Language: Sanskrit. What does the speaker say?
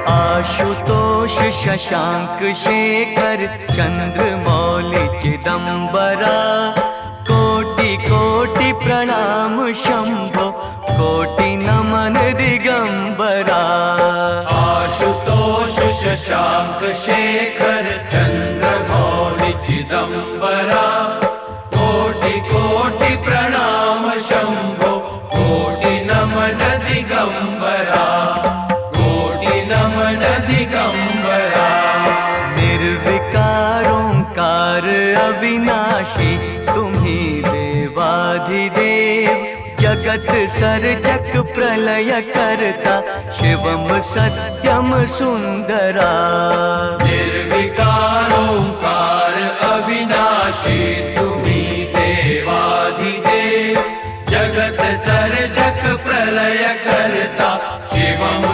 आशुतोष शशांक शेखर चंद्रमौलि चिदंबरा, कोटि कोटि प्रणाम शंभो, कोटि नमन दिगंबरा। आशुतोष शशांक शेखर चंद्रमौलि चिदंबरा, कोटि कोटि प्रणाम शंभो, कोटि नमन दिगंबरा, कोटि नमन दिगंबरा। निर्विकार ओंकार अविनाशी, तुम्ही देवाधिदेव, जगत सर्जक प्रलय करता, शिवम सत्यम सुंदरा। निर्विकार ओंकार अविनाशी, तुम्ही देवाधिदेव, जगत सर्जक प्रलय करता, शिवम